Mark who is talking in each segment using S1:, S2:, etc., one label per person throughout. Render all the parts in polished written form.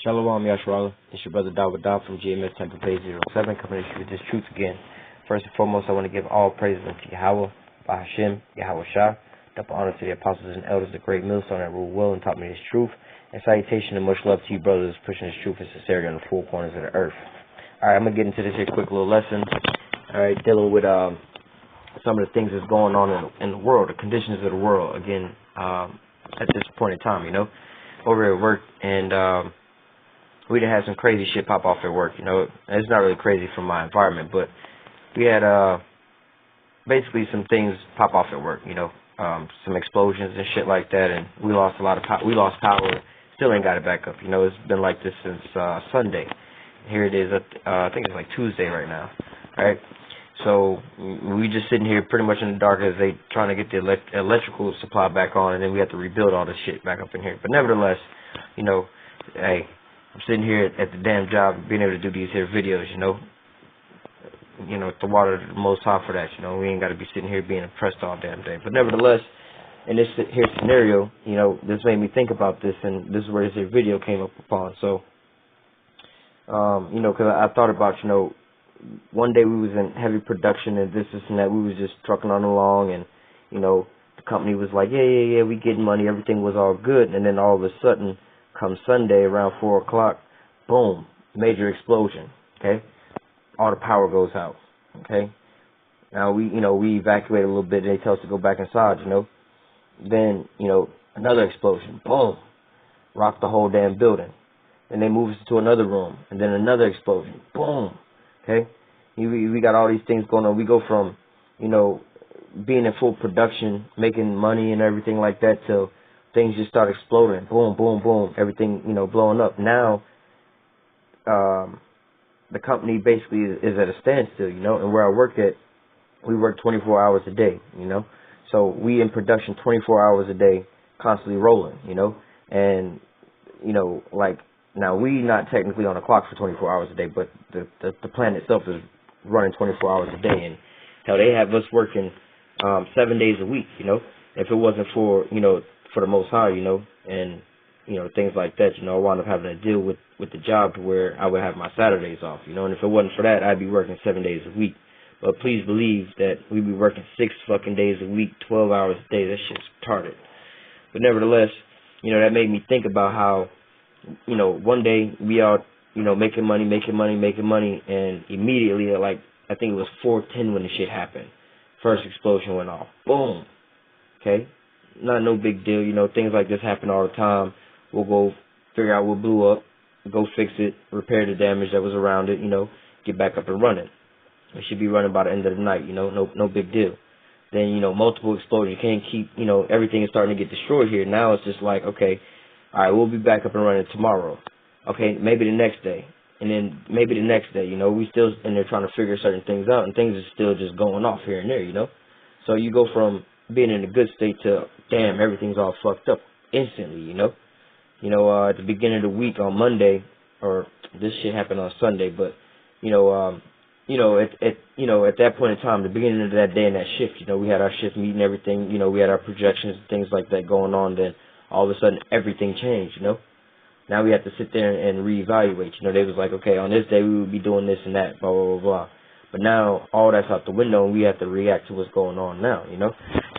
S1: Shalom Yasharala, it's your brother Dawud Daw from GMS Temple Page 07, coming to you with this truth again. First and foremost, I want to give all praises unto Yahweh, Bahashem, Yahweh Shah, double honor to the apostles and elders, the great millstone that ruled well and taught me this truth, and salutation and much love to you brothers pushing this truth and sincerity on the four corners of the earth. Alright, I'm going to get into this here quick little lesson, alright, dealing with some of the things that's going on in the world, the conditions of the world, again, at this point in time, over at work, and we done had some crazy shit pop off at work, It's not really crazy from my environment, but we had basically some things pop off at work, some explosions and shit like that, and we lost a lot of we lost power, still ain't got it back up, It's been like this since Sunday. Here it is, I think it's like Tuesday right now, right? So we just sitting here pretty much in the dark as they trying to get the electrical supply back on, and then we have to rebuild all this shit back up in here. But nevertheless, hey, I'm sitting here at the damn job, being able to do these here videos, the water the most high for that, we ain't got to be sitting here being oppressed all damn day. But nevertheless, in this here scenario, this made me think about this, and this is where this here video came up upon. So, because I thought about, one day we was in heavy production and this and that, we was just trucking on along, and, the company was like, yeah, we getting money, everything was all good, and then all of a sudden, come Sunday around 4 o'clock, boom, major explosion, okay? All the power goes out, okay? Now we evacuate a little bit, they tell us to go back inside, Then, another explosion, boom, rocked the whole damn building. Then they move us to another room, and then another explosion, boom, okay? We got all these things going on. We go from, being in full production, making money and everything like that, till things just start exploding. Boom, boom, boom. Everything, blowing up. Now, the company basically is at a standstill, and where I work at, we work 24 hours a day, So we in production 24 hours a day, constantly rolling, and, like, now we not technically on the clock for 24 hours a day, but the plant itself is running 24 hours a day, and hell, they have us working 7 days a week, If it wasn't for, for the Most High, and, things like that, I wound up having to deal with the job to where I would have my Saturdays off, and if it wasn't for that, I'd be working 7 days a week. But please believe that we'd be working 6 fucking days a week, 12 hours a day. That shit's retarded. But nevertheless, that made me think about how, one day we out, making money, and immediately, like, I think it was 4:10 when the shit happened. First explosion went off. Boom. Okay? Not no big deal, things like this happen all the time. We'll go figure out what blew up, go fix it, repair the damage that was around it, get back up and running. It should be running by the end of the night, no big deal. Then, multiple explosions. You can't keep, everything is starting to get destroyed here. Now it's just like, okay, all right, we'll be back up and running tomorrow. Okay, maybe the next day. And then maybe the next day, we still in there trying to figure certain things out, and things are still just going off here and there, So you go from being in a good state to, damn, everything's all fucked up instantly, at the beginning of the week on Monday, or this shit happened on Sunday, but, at that point in time, the beginning of that day and that shift, we had our shift meeting, everything, we had our projections and things like that going on, then all of a sudden everything changed, Now we have to sit there and reevaluate, they was like, okay, on this day we would be doing this and that, blah, blah, blah, blah. But now all that's out the window, and we have to react to what's going on now,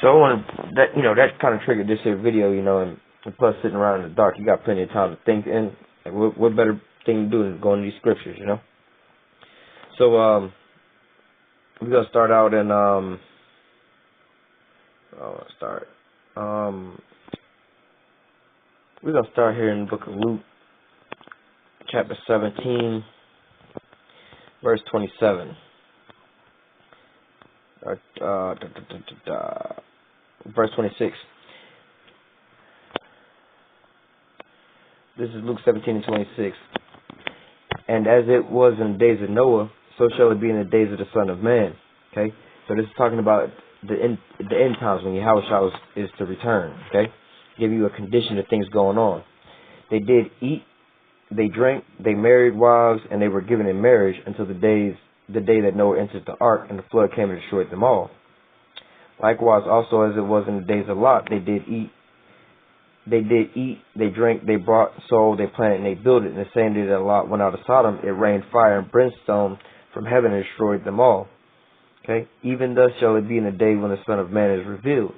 S1: So I want to, that kind of triggered this here video, and plus sitting around in the dark, you got plenty of time to think, and what better thing to do than go into these scriptures, So, we're going to start out in, we're going to start here in the book of Luke, chapter 17, verse 27. Verse 26. This is Luke 17 and 26. And as it was in the days of Noah, so shall it be in the days of the Son of Man. Okay? So this is talking about the end times when Yahweh is to return. Okay? Give you a condition of things going on. They did eat, they drank, they married wives, and they were given in marriage until the day that Noah entered the ark, and the flood came and destroyed them all. Likewise, also as it was in the days of Lot, they did eat, they did eat, they drank, they brought, sold, they planted, and they built it. And the same day that Lot went out of Sodom, it rained fire and brimstone from heaven and destroyed them all. Okay? Even thus shall it be in the day when the Son of Man is revealed.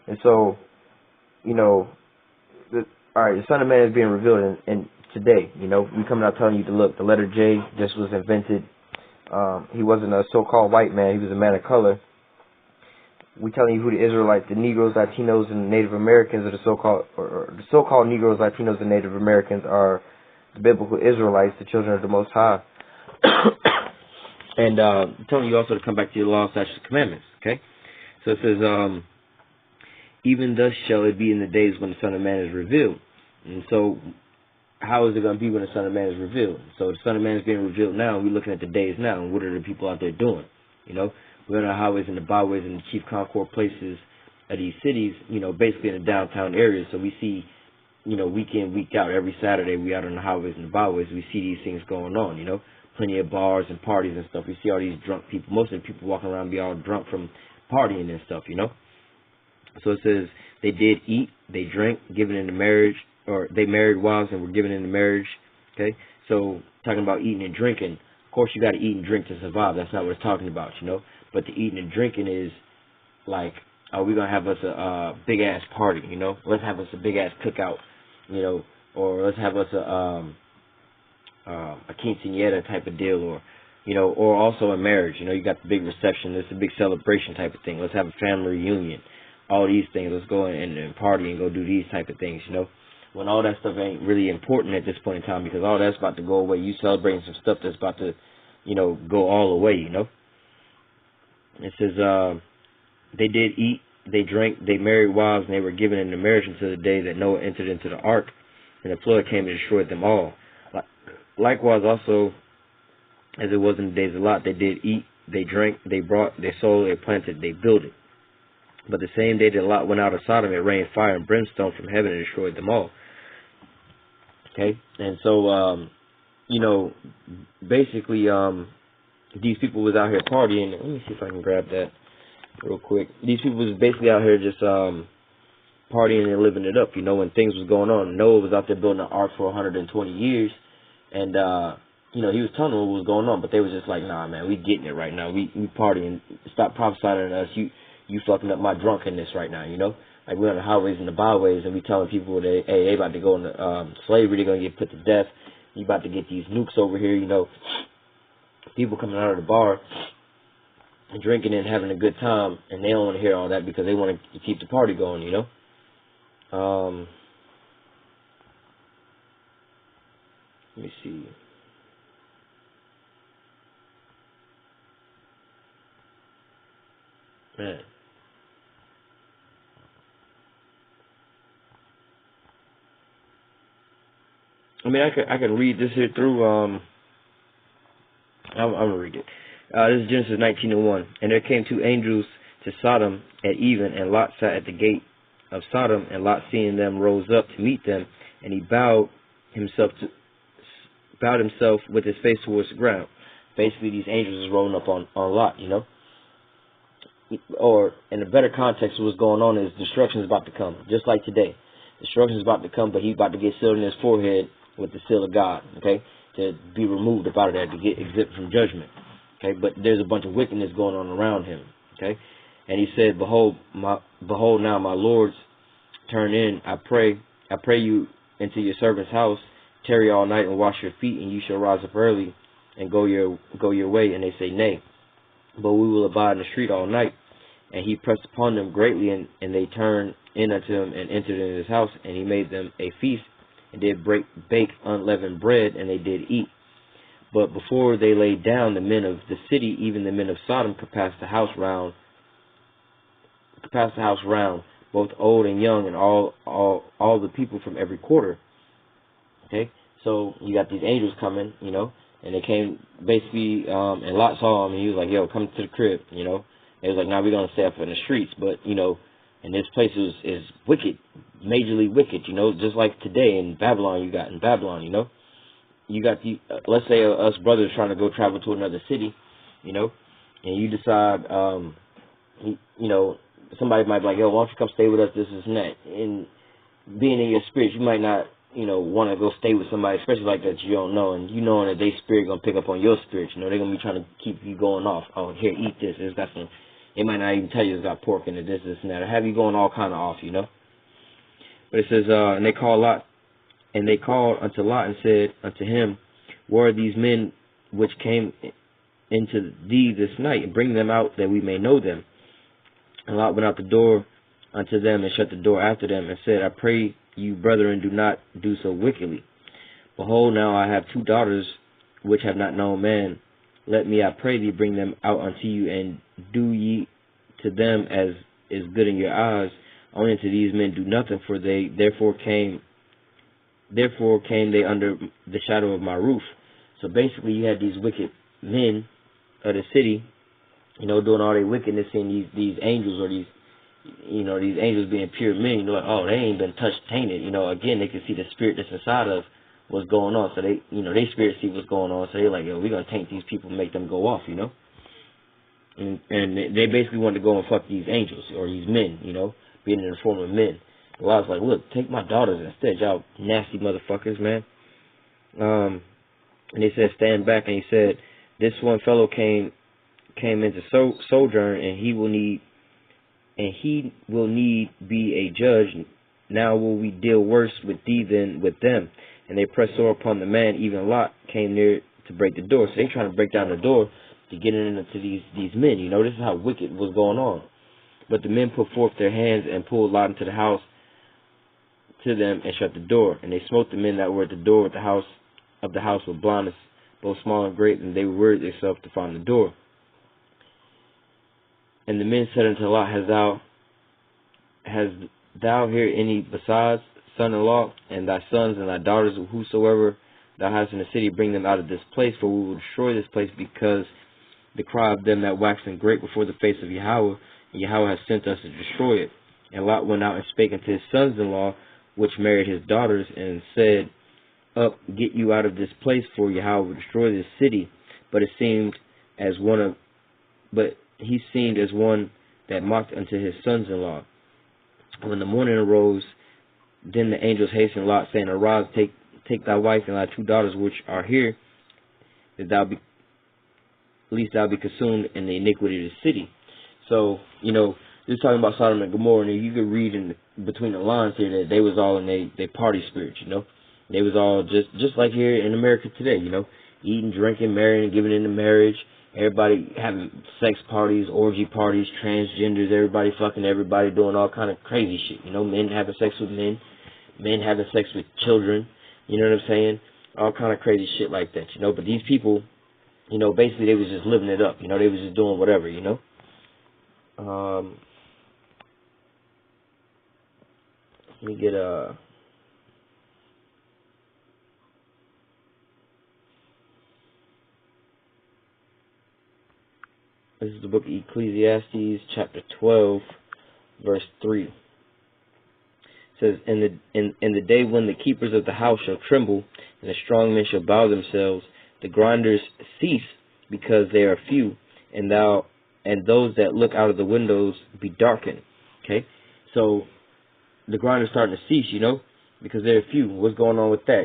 S1: And so, you know, alright, the Son of Man is being revealed in today. You know, we coming out telling you to look, the letter J just was invented. He wasn't a so-called white man, he was a man of color. We telling you who the Israelites, the Negroes, Latinos, and Native Americans are the so-called Negroes, Latinos, and Native Americans are the biblical Israelites, the children of the Most High. And telling you also to come back to your law, statutes, and commandments. Okay, so it says, even thus shall it be in the days when the Son of Man is revealed. And so, how is it going to be when the Son of Man is revealed? So the Son of Man is being revealed now. We're looking at the days now, and what are the people out there doing? You know, we're on the highways and the byways and the chief concord places of these cities, you know, basically in the downtown areas. So we see, you know, week in, week out, every Saturday we out on the highways and the byways. We see these things going on, you know, plenty of bars and parties and stuff. We see all these drunk people. Most of the people walking around be all drunk from partying and stuff, you know. So it says they did eat, they drank, given into marriage, or they married wives and were given into marriage. Okay, so talking about eating and drinking. Of course, you got to eat and drink to survive. That's not what it's talking about, you know. But the eating and drinking is like, oh, we're gonna have us a big ass party, you know. Let's have us a big ass cookout, you know, or let's have us a quinceañera type of deal, or you know, or also a marriage. You know, you got the big reception. It's a big celebration type of thing. Let's have a family reunion. All these things. Let's go and party and go do these type of things, you know. When all that stuff ain't really important at this point in time, because all that's about to go away. You celebrating some stuff that's about to, you know, go all away, you know. It says, they did eat, they drank, they married wives, and they were given into marriage until the day that Noah entered into the ark, and the flood came and destroyed them all. Likewise also, as it was in the days of Lot, they did eat, they drank, they brought, they sold, they planted, they built it. But the same day that Lot went out of Sodom, it rained fire and brimstone from heaven and destroyed them all. Okay? And so, you know, basically, these people was out here partying. Let me see if I can grab that real quick. These people was basically out here just partying and living it up, you know, when things was going on. Noah was out there building an ark for 120 years, and, you know, he was telling them what was going on, but they was just like, nah, man, we getting it right now. We partying. Stop prophesying to us. You fucking up my drunkenness right now, you know? Like, we're on the highways and the byways, and we telling people that, hey, they about to go into slavery, they're going to get put to death. You about to get these nukes over here, you know? People coming out of the bar and drinking and having a good time, and they don't want to hear all that because they want to keep the party going, you know? Let me see. Man. I mean, I can read this here through. I'm gonna read it. This is Genesis 19:1. And there came two angels to Sodom at even, and Lot sat at the gate of Sodom. And Lot, seeing them, rose up to meet them, and he bowed himself with his face towards the ground. Basically, these angels is rolling up on Lot, you know. Or in a better context, what's going on is destruction is about to come, just like today. Destruction is about to come, but he's about to get sealed in his forehead with the seal of God, okay, to be removed up out of there, to get exempt from judgment, okay. But there's a bunch of wickedness going on around him, okay. And he said, behold now, my lords, turn in, I pray you into your servant's house, tarry all night and wash your feet, and you shall rise up early and go your way. And they say, nay, but we will abide in the street all night. And he pressed upon them greatly, and they turned in unto him and entered into his house, and he made them a feast, and did bake unleavened bread, and they did eat. But before they laid down, the men of the city, even the men of Sodom, compassed the house round, both old and young, and all the people from every quarter. Okay, so you got these angels coming, you know, and they came basically, and Lot saw them, and he was like, yo, come to the crib, you know. They was like, nah, we're going to stay up in the streets. But, you know, and this place is wicked, majorly wicked, you know, just like today in Babylon, you know. You got the, let's say us brothers trying to go travel to another city, you know, and you decide, you know, somebody might be like, yo, why don't you come stay with us, this and that. And, being in your spirit, you might not, want to go stay with somebody, especially like that you don't know, and you knowing that they spirit gonna pick up on your spirit. They're gonna be trying to keep you going off. Oh, here, eat this. It's got some. They might not even tell you it's got pork in it, this, and that, or have you going all kind of off. But it says, and they called Lot, and they called unto Lot and said unto him, where are these men which came into thee this night, and bring them out that we may know them? And Lot went out the door unto them, and shut the door after them, and said, I pray you, brethren, do not do so wickedly. Behold, now I have 2 daughters which have not known man. Let me, I pray thee, bring them out unto you, and do ye to them as is good in your eyes. Only unto these men do nothing, for they therefore came they under the shadow of my roof. So basically, you had these wicked men of the city, doing all their wickedness, and these angels, or these angels being pure men. Like, oh, they ain't been touched, tainted. Again, they can see the spirit that's inside of what's going on. So they, they spirit see what's going on. So they're like, yo, we're gonna taint these people, and make them go off. And they basically wanted to go and fuck these angels or these men. Being in the form of men. Well, I was like, look, take my daughters instead, y'all nasty motherfuckers, man. And they said, stand back. And he said, this one fellow came into sojourn, and he will need be a judge. Now will we deal worse with thee than with them? And they pressed sore upon the man. Even Lot came near to break the door. So they trying to break down the door to get into these men. This is how wicked was going on. But the men put forth their hands and pulled Lot into the house to them, and shut the door. And they smote the men that were at the door of the house with blindness, both small and great, and they worried themselves to find the door. And the men said unto Lot, Hast thou here any besides son-in-law, and thy sons and thy daughters, whosoever thou hast in the city, bring them out of this place, for we will destroy this place, because the cry of them that waxen great before the face of Yahweh, and Yahweh has sent us to destroy it. And Lot went out and spake unto his sons-in-law, which married his daughters, and said, Up, get you out of this place, for Yahweh will destroy this city. But he seemed as one that mocked unto his sons-in-law. When the morning arose, then the angels hastened Lot, saying, Arise, take thy wife and thy 2 daughters which are here, that lest thou be consumed in the iniquity of the city. So, this is talking about Sodom and Gomorrah, and you could read in between the lines here that they was all in they party spirits. They was all just like here in America today, eating, drinking, marrying, giving into marriage. Everybody having sex parties, orgy parties, transgenders, everybody fucking everybody, doing all kind of crazy shit. Men having sex with men having sex with children. You know what I'm saying? All kind of crazy shit like that. But these people, basically they was just living it up. They was just doing whatever. Let me get this is the book of Ecclesiastes, chapter 12, verse 3. It says, in the day when the keepers of the house shall tremble, and the strong men shall bow themselves, the grinders cease, because they are few, and those that look out of the windows be darkened. Okay, so the grinders starting to cease, because they're few. What's going on with that?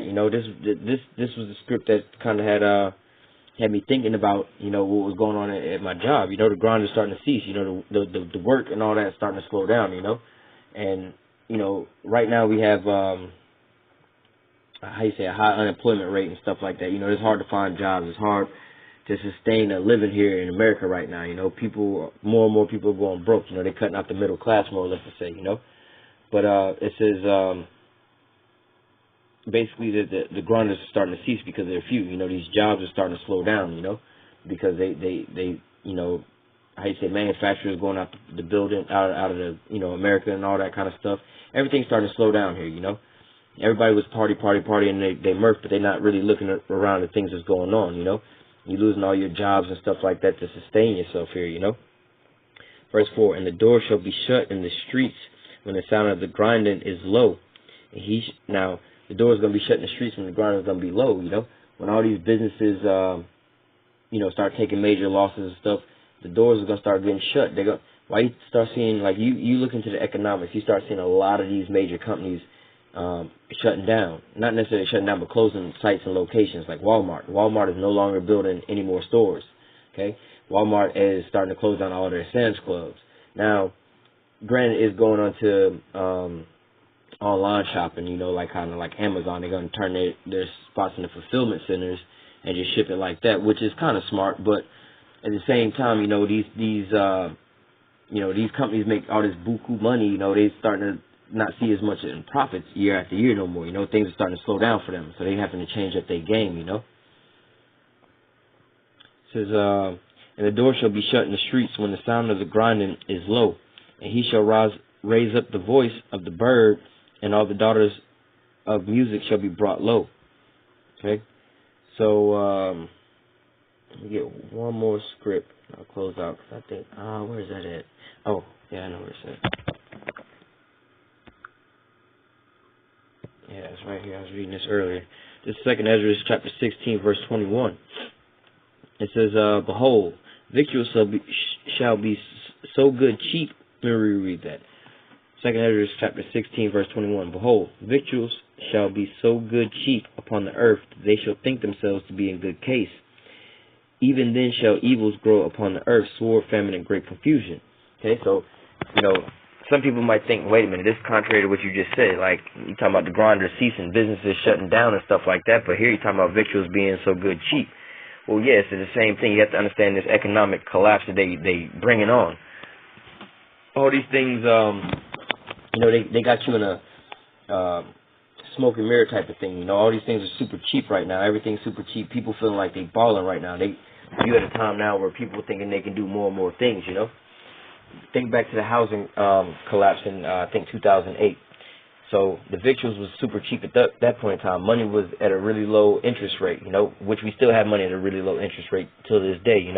S1: This was the script that kind of had me thinking about, what was going on at my job. The grinders starting to cease. The work and all that starting to slow down. And right now we have a high unemployment rate and stuff like that. It's hard to find jobs. It's hard to sustain a living here in America right now. More and more people are going broke. They're cutting out the middle class more or less, to say. But it says basically that the grinders are starting to cease because they're few. These jobs are starting to slow down. Because they manufacturers going out the building, out of the America and all that kind of stuff. Everything's starting to slow down here. Everybody was party, and they murph, but they're not really looking around at things that's going on. You're losing all your jobs and stuff like that to sustain yourself here. Verse 4, and the door shall be shut in the streets when the sound of the grinding is low. And now the door is going to be shut in the streets when the grinding is going to be low. When all these businesses start taking major losses and stuff, the doors are going to start getting shut. Why you start seeing, like, you look into the economics, you start seeing a lot of these major companies
S2: shutting down. Not necessarily shutting down, but closing sites and locations like Walmart. Walmart is no longer building any more stores. Okay, Walmart is starting to close down all their Sam's Clubs. Now, granted, it's going on to online shopping, like kind of like Amazon. They're going to turn their spots into fulfillment centers and just ship it like that, which is kind of smart. But at the same time, these companies make all this buku money. They starting to not see as much in profits year after year no more. Things are starting to slow down for them, so they having to change up their game. It says, and the door shall be shut in the streets when the sound of the grinding is low, and he shall raise up the voice of the bird, and all the daughters of music shall be brought low. Okay, so let me get one more script. I'll close out because I think, where is that at? Oh, yeah, I know where it's at. Yeah, it's right here. I was reading this earlier. This is 2nd Ezra chapter 16, verse 21. It says, behold, victuals shall be so good cheap. Let me reread that. 2nd Ezra chapter 16, verse 21. Behold, victuals shall be so good cheap upon the earth that they shall think themselves to be in good case. Even then shall evils grow upon the earth, sword, famine, and great confusion. Okay, so, some people might think, wait a minute, this is contrary to what you just said. Like, you talking about the grinders ceasing, businesses shutting down and stuff like that, but here you're talking about victuals being so good cheap. Well, yes, it's the same thing. You have to understand this economic collapse that they bringing on. All these things, they got you in a smoke and mirror type of thing. All these things are super cheap right now. Everything's super cheap. People feeling like they balling right now. You at a time now where people are thinking they can do more and more things, Think back to the housing collapse in, I think, 2008. So the victuals was super cheap at that point in time. Money was at a really low interest rate, which we still have money at a really low interest rate till this day,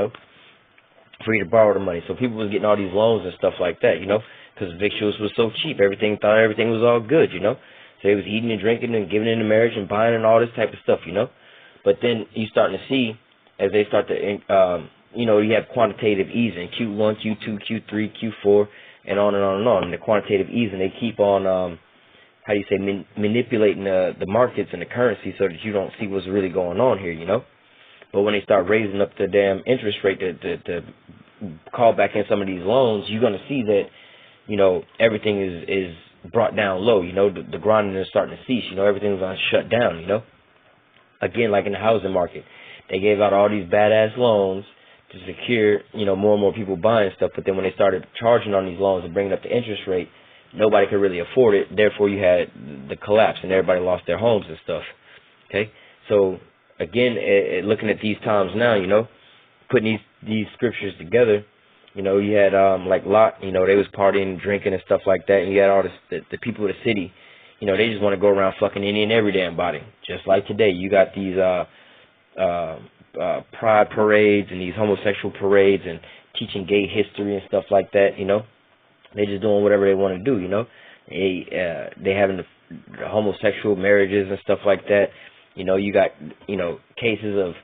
S2: for you to borrow the money. So people was getting all these loans and stuff like that, because victuals was so cheap. Thought everything was all good, So they was eating and drinking and giving into marriage and buying and all this type of stuff, But then you starting to see, as they start to, you have quantitative easing, Q1, Q2, Q3, Q4, and on and on and on. And the quantitative easing, they keep on, manipulating the markets and the currency so that you don't see what's really going on here, But when they start raising up the damn interest rate to call back in some of these loans, you're going to see that, everything is brought down low. The grinding is starting to cease. Everything's going to shut down, Again, like in the housing market, they gave out all these badass loans to secure, more and more people buying stuff. But then when they started charging on these loans and bringing up the interest rate, nobody could really afford it. Therefore, you had the collapse and everybody lost their homes and stuff. Okay, so again, looking at these times now, putting these scriptures together, you had like Lot, they was partying, drinking and stuff like that, and you had all the people of the city, they just want to go around fucking any and every damn body. Just like today, you got these pride parades and these homosexual parades and teaching gay history and stuff like that, They just doing whatever they want to do, They having the homosexual marriages and stuff like that. You got, cases of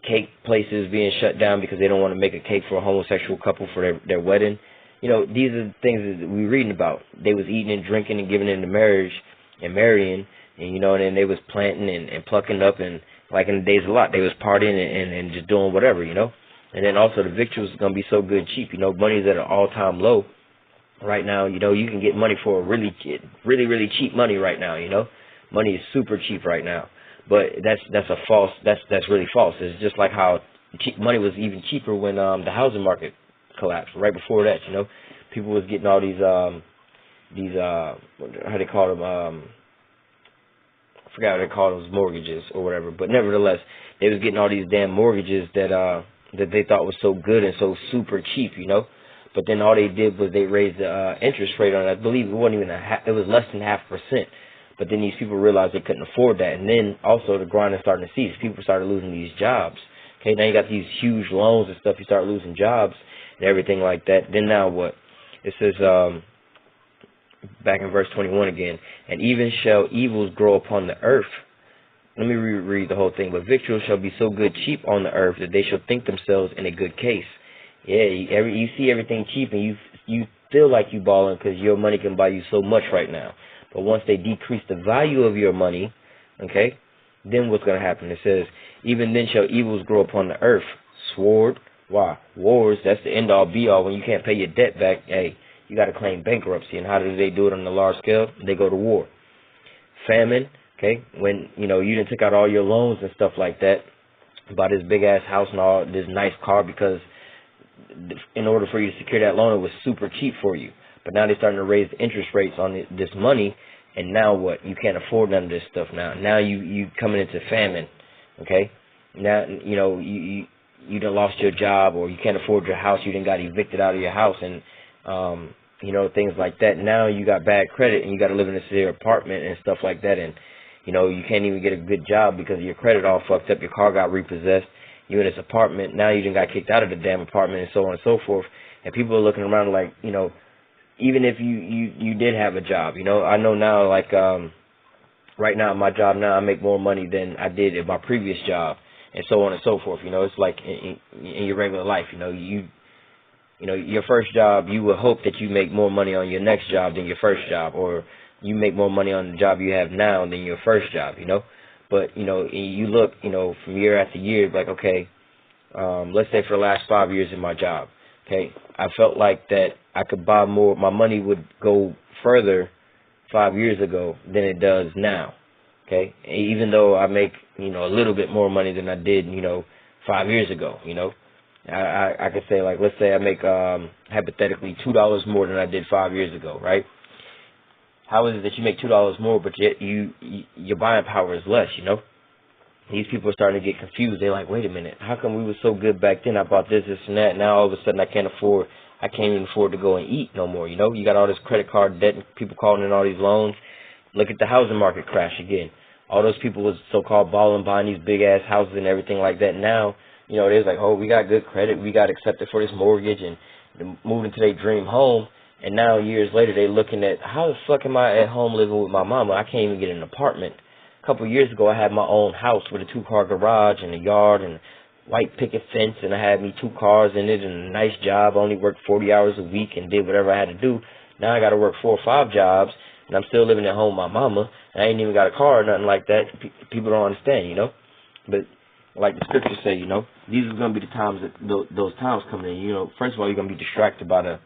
S2: cake places being shut down because they don't want to make a cake for a homosexual couple for their wedding. These are the things that we're reading about. They was eating and drinking and giving into marriage and marrying, and and then they was planting and plucking up, and like in the days of Lot, they was partying and just doing whatever, And then also the victuals is gonna be so good cheap, money's at an all-time low right now. You can get money for really cheap money right now. Money is super cheap right now, but that's really false. It's just like how money was even cheaper when the housing market collapsed. Right before that, people was getting all these how they call them, I forgot what they call those, mortgages or whatever. But nevertheless, they was getting all these damn mortgages that they thought was so good and so super cheap, But then all they did was they raised the interest rate on it. I believe it wasn't even it was less than 0.5%. But then these people realized they couldn't afford that, and then also the grinding started to cease. People started losing these jobs. Okay, now you got these huge loans and stuff. You start losing jobs and everything like that. Then now what? It says back in verse 21 again, and even shall evils grow upon the earth. Let me reread the whole thing. But victuals shall be so good cheap on the earth that they shall think themselves in a good case. Yeah, you see everything cheap and you feel like you balling because your money can buy you so much right now. But once they decrease the value of your money, okay, then what's going to happen? It says, even then shall evils grow upon the earth. Sword. Why? Wars, that's the end-all, be-all. When you can't pay your debt back, hey, you got to claim bankruptcy. And how do they do it on a large scale? They go to war. Famine, okay, when, you didn't take out all your loans and stuff like that, buy this big-ass house and all this nice car, because in order for you to secure that loan, it was super cheap for you. But now they're starting to raise the interest rates on this money, and now what? You can't afford none of this stuff now. Now you coming into famine, okay? Now, you done lost your job, or you can't afford your house, you done got evicted out of your house, and, things like that. Now you got bad credit, and you got to live in this apartment and stuff like that, and, you can't even get a good job because your credit all fucked up, your car got repossessed, you in this apartment, now you done got kicked out of the damn apartment, and so on and so forth, and people are looking around like, even if you did have a job, I know now, like, right now, my job now, I make more money than I did at my previous job, and so on and so forth. It's like in your regular life, your first job, you would hope that you make more money on your next job than your first job, or you make more money on the job you have now than your first job, But, you look, from year after year, like, okay, let's say for the last 5 years in my job, okay, I felt like that I could buy more, my money would go further 5 years ago than it does now, okay, even though I make, a little bit more money than I did, 5 years ago, I could say, like, let's say I make, hypothetically, $2 more than I did 5 years ago, right? How is it that you make $2 more, but yet your buying power is less, These people are starting to get confused. They're like, wait a minute, how come we were so good back then? I bought this, and that. Now all of a sudden I can't even afford to go and eat no more, You got all this credit card debt and people calling in all these loans. Look at the housing market crash again. All those people was so-called balling, buying these big-ass houses and everything like that. Now, they're like, oh, we got good credit. We got accepted for this mortgage and moved into their dream home. And now, years later, they're looking at, how the fuck am I at home living with my mama? I can't even get an apartment. A couple of years ago, I had my own house with a 2-car garage and a yard and white picket fence, and I had me 2 cars in it and a nice job. I only worked 40 hours a week and did whatever I had to do. Now I got to work 4 or 5 jobs, and I'm still living at home with my mama, and I ain't even got a car or nothing like that. People don't understand, But like the scriptures say, these are going to be the times that those times coming in. First of all, you're going to be distracted by the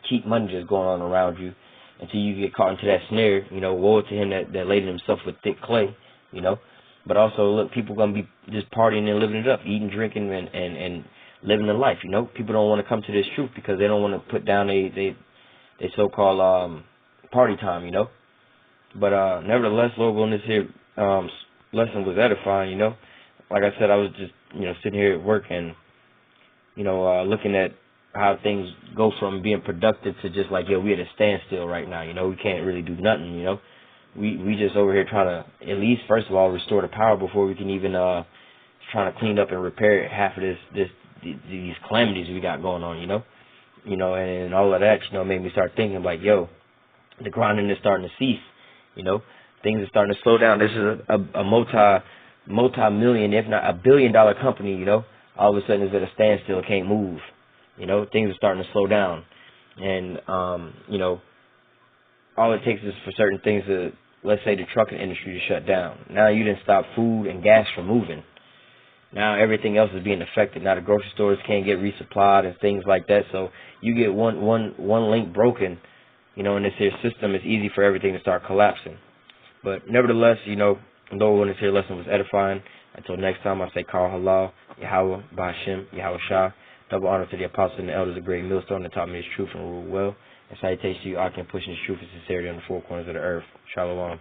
S2: cheap money just going on around you until you get caught into that snare. Woe to him that laden himself with thick clay, But also, look, people going to be just partying and living it up, eating, drinking, and living the life, People don't want to come to this truth because they don't want to put down they so-called party time, But nevertheless, Lord willing, this here lesson was edifying, Like I said, I was just, sitting here at work and, looking at how things go from being productive to just like, we at a standstill right now, We can't really do nothing, We just over here trying to at least, first of all, restore the power before we can even trying to clean up and repair half of these calamities we got going on, and all of that, made me start thinking like, the grinding is starting to cease, Things are starting to slow down. This is a multi-million, if not $1 billion company, all of a sudden is at a standstill, can't move. Things are starting to slow down. And, all it takes is for certain things to, let's say the trucking industry to shut down. Now you didn't stop food and gas from moving. Now everything else is being affected. Now the grocery stores can't get resupplied and things like that. So you get one link broken, in this here system, it's easy for everything to start collapsing. But nevertheless, Lord, when this here lesson was edifying, until next time I say, Kal Halal, Yahweh, Ba'ashem, Yahweh Shah. Double honor to the apostles and the elders of Great Millstone that taught me this truth and rule well. And salutations to you, I can push this truth and sincerity on the 4 corners of the earth. Shalom.